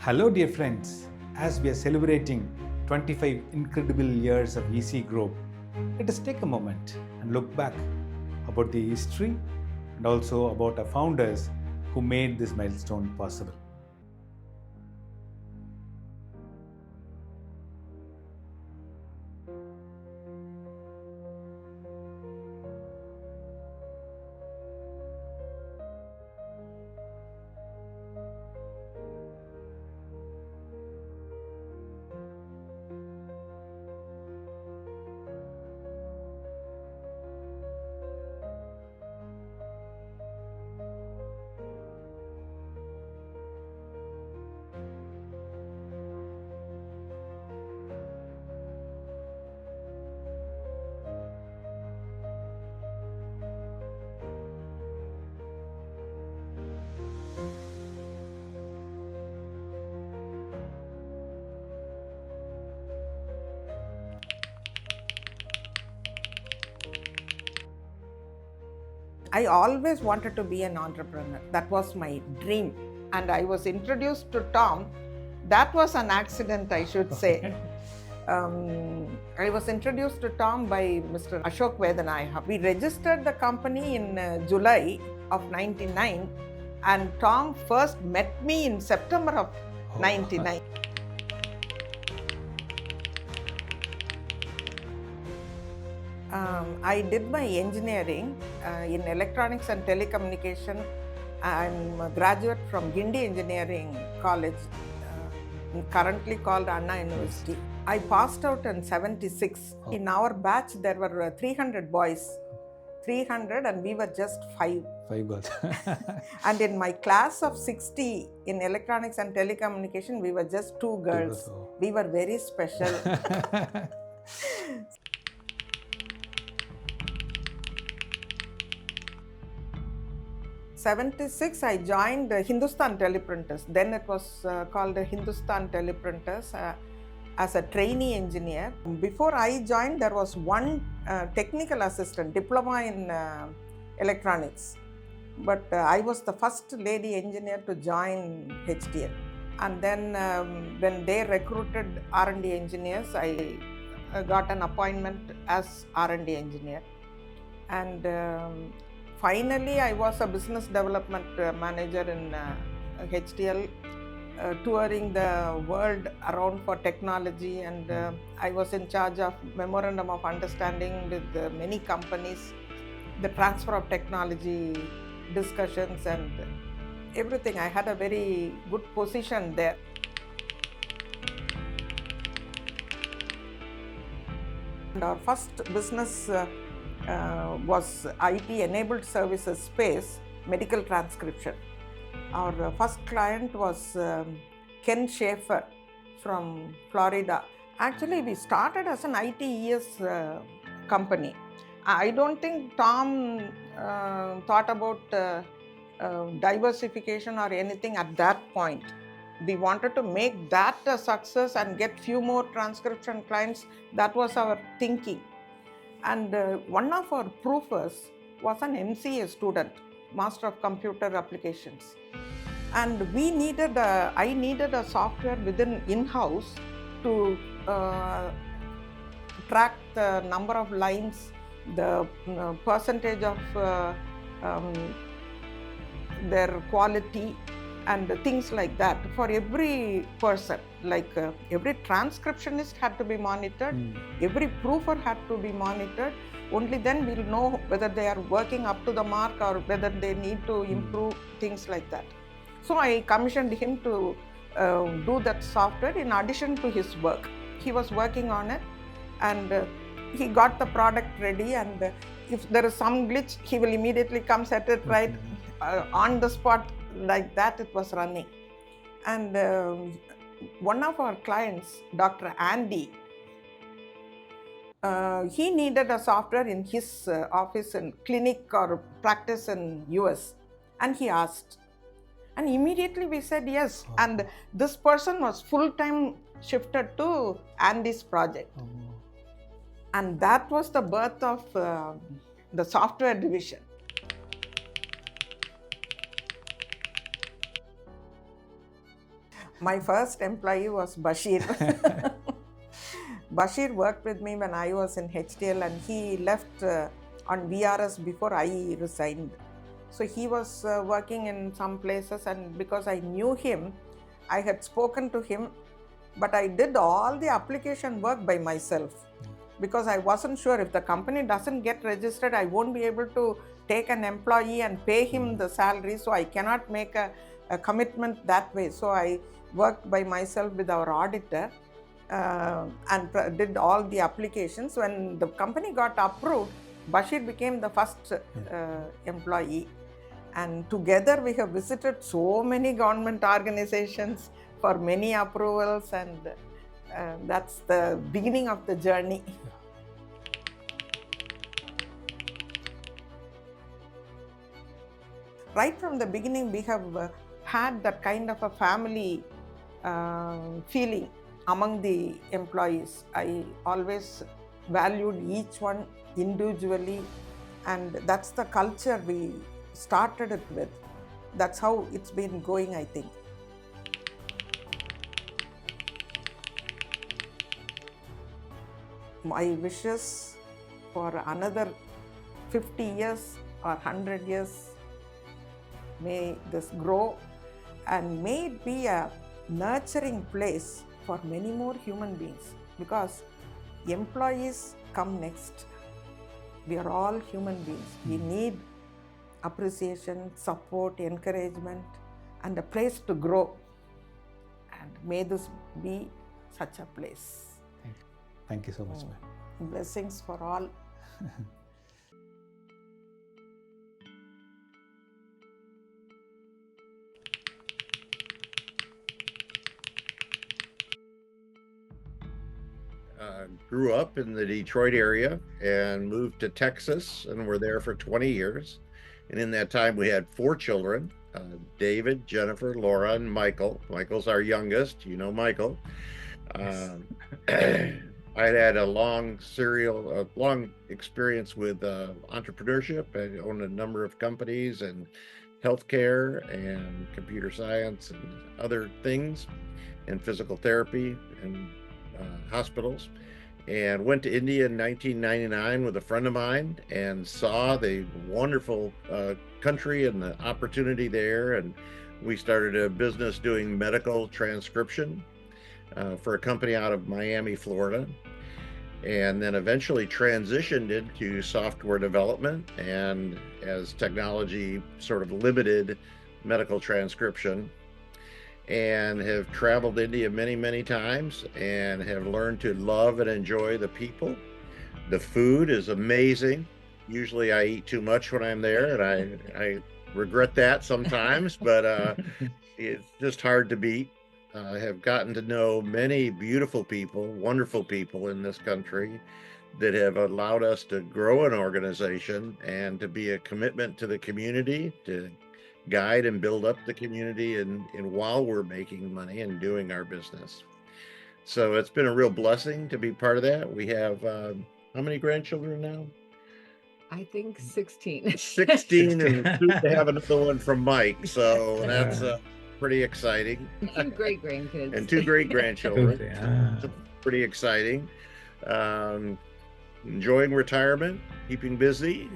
Hello, dear friends. As we are celebrating 25 incredible years of EC Group, let us take a moment and look back about the history and also about our founders who made this milestone possible. I always wanted to be an entrepreneur. That was my dream. And I was introduced to Tom. That was an accident, I should say. I was introduced to Tom by Mr. Ashok Vedanaya. We registered the company in July of 99, and Tom first met me in September of 99. I did my engineering in electronics and telecommunication. I'm a graduate from Gindi Engineering College, currently called Anna University. I passed out in 76. In our batch, there were 300 boys, 300, and we were just 5. 5 girls. And in my class of 60 in electronics and telecommunication, we were just 2 girls. We were very special. 76, I joined Hindustan Teleprinters. Then it was called Hindustan Teleprinters as a trainee engineer. Before I joined, there was one technical assistant, diploma in electronics. But I was the first lady engineer to join HTL. And then when they recruited R&D engineers, I got an appointment as R&D engineer. And finally, I was a business development manager in HTL, touring the world around for technology, and I was in charge of memorandum of understanding with many companies, the transfer of technology discussions and everything. I had a very good position there. And our first business was IT-enabled services space, medical transcription. Our first client was Ken Schaefer from Florida. Actually, we started as an ITES company. I don't think Tom thought about diversification or anything at that point. We wanted to make that a success and get few more transcription clients. That was our thinking. And one of our proofers was an MCA student, Master of Computer Applications. And I needed a software within in-house to track the number of lines, the percentage of their quality, and things like that for every person. Like every transcriptionist had to be monitored, every proofer had to be monitored. Only then we'll know whether they are working up to the mark or whether they need to improve, things like that. So I commissioned him to do that software in addition to his work. He was working on it, and he got the product ready, and if there is some glitch, he will immediately come set it right on the spot. Like that it was running. And one of our clients, Dr. Andy, he needed a software in his office and clinic or practice in US, and he asked, and immediately we said yes. And this person was full-time shifted to Andy's project. And that was the birth of the software division. My first employee was Bashir. Bashir worked with me when I was in HTL, and he left on VRS before I resigned. So he was working in some places, and because I knew him, I had spoken to him, but I did all the application work by myself because I wasn't sure if the company doesn't get registered, I won't be able to take an employee and pay him the salary. So I cannot make a commitment that way. So I worked by myself with our auditor and did all the applications. When the company got approved, Bashir became the first employee. And together we have visited so many government organizations for many approvals, and that's the beginning of the journey. Right from the beginning, we have had that kind of a family feeling among the employees. I always valued each one individually, and that's the culture we started it with. That's how it's been going, I think. My wishes for another 50 years or 100 years, may this grow and may it be a nurturing place for many more human beings, because employees come next. We are all human beings. We need appreciation, support, encouragement, and a place to grow. And may this be such a place. Thank you so much, ma'am. Blessings for all. Grew up in the Detroit area and moved to Texas, and were there for 20 years. And in that time, we had 4 children, David, Jennifer, Laura, and Michael. Michael's our youngest. You know Michael. Yes. I had a long experience with entrepreneurship. I owned a number of companies and healthcare and computer science and other things, and physical therapy and hospitals, and went to India in 1999 with a friend of mine and saw the wonderful country and the opportunity there. And we started a business doing medical transcription for a company out of Miami, Florida, and then eventually transitioned into software development. And as technology sort of limited medical transcription, and have traveled India many, many times, and have learned to love and enjoy the people. The food is amazing. Usually I eat too much when I'm there, and I regret that sometimes, but it's just hard to beat. I have gotten to know many beautiful people, wonderful people in this country that have allowed us to grow an organization and to be a commitment to the community, to guide and build up the community, and while we're making money and doing our business. So it's been a real blessing to be part of that. We have how many grandchildren now? I think 16. 16, and soon to have another one from Mike. So that's pretty exciting. 2 great grandkids. And 2 great grandchildren. Yeah. So pretty exciting. Enjoying retirement, keeping busy.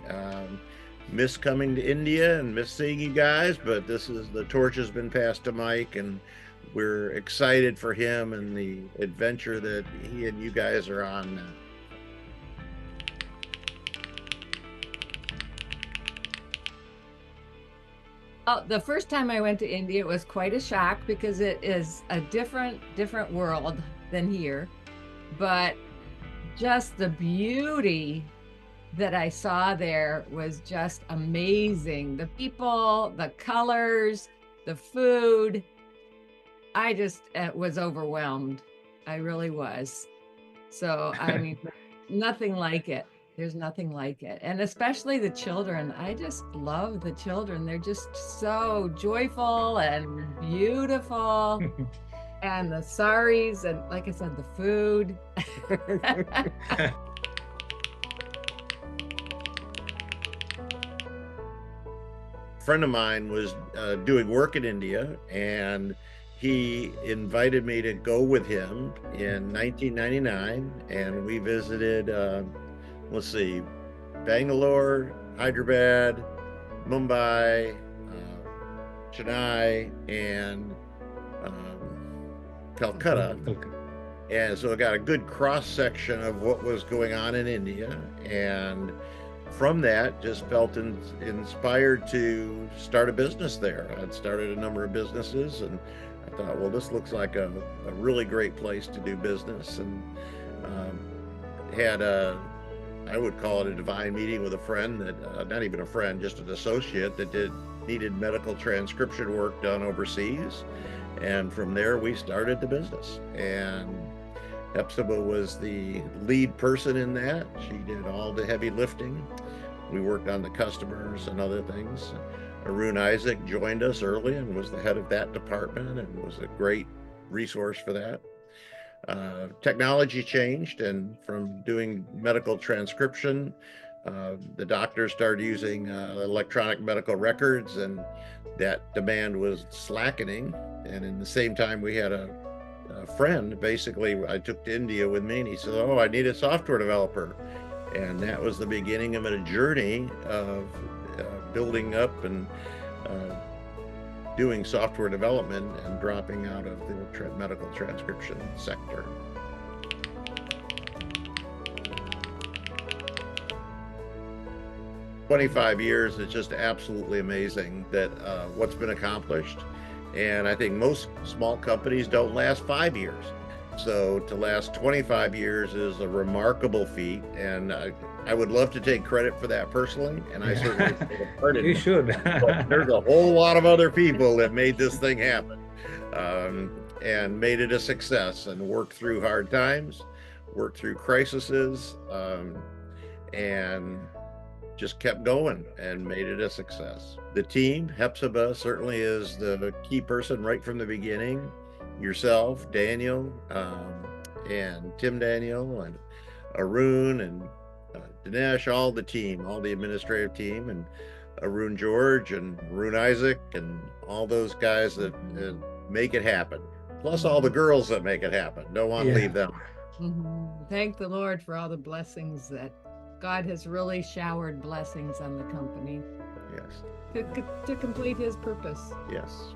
Miss coming to India and miss seeing you guys, but the torch has been passed to Mike, and we're excited for him and the adventure that he and you guys are on now. The first time I went to India, it was quite a shock because it is a different world than here, but just the beauty that I saw there was just amazing. The people, the colors, the food. I just was overwhelmed. I really was. So, I mean, nothing like it. There's nothing like it. And especially the children. I just love the children. They're just so joyful and beautiful. And the saris, and like I said, the food. Friend of mine was doing work in India, and he invited me to go with him in 1999, and we visited, let's see, Bangalore, Hyderabad, Mumbai, Chennai, and Calcutta. And so I got a good cross section of what was going on in India. And from that, just felt inspired to start a business there. I'd started a number of businesses, and I thought, well, this looks like a really great place to do business. And had I would call it a divine meeting with a friend that, not even a friend, just an associate that needed medical transcription work done overseas. And from there, we started the business. And Hepzibah was the lead person in that. She did all the heavy lifting. We worked on the customers and other things. Arun Isaac joined us early and was the head of that department and was a great resource for that. Technology changed, and from doing medical transcription, the doctors started using electronic medical records, and that demand was slackening. And in the same time, we had a friend, basically, I took to India with me, and he said, oh, I need a software developer. And that was the beginning of a journey of building up and doing software development and dropping out of the medical transcription sector. "25 years is just absolutely amazing that what's been accomplished. And I think most small companies don't last 5 years. So to last 25 years is a remarkable feat. And I would love to take credit for that personally. And I certainly take a part in it. You should. But there's a whole lot of other people that made this thing happen and made it a success, and worked through hard times, worked through crises, and just kept going and made it a success. The team, Hepzibah, certainly is the key person right from the beginning. Yourself, Daniel, and Tim Daniel, and Arun, and Dinesh, all the team, all the administrative team, and Arun George, and Arun Isaac, and all those guys that make it happen. Plus all the girls that make it happen. Don't want to leave them. Thank the Lord for all the blessings that God has really showered blessings on the company. Yes. To complete his purpose. Yes.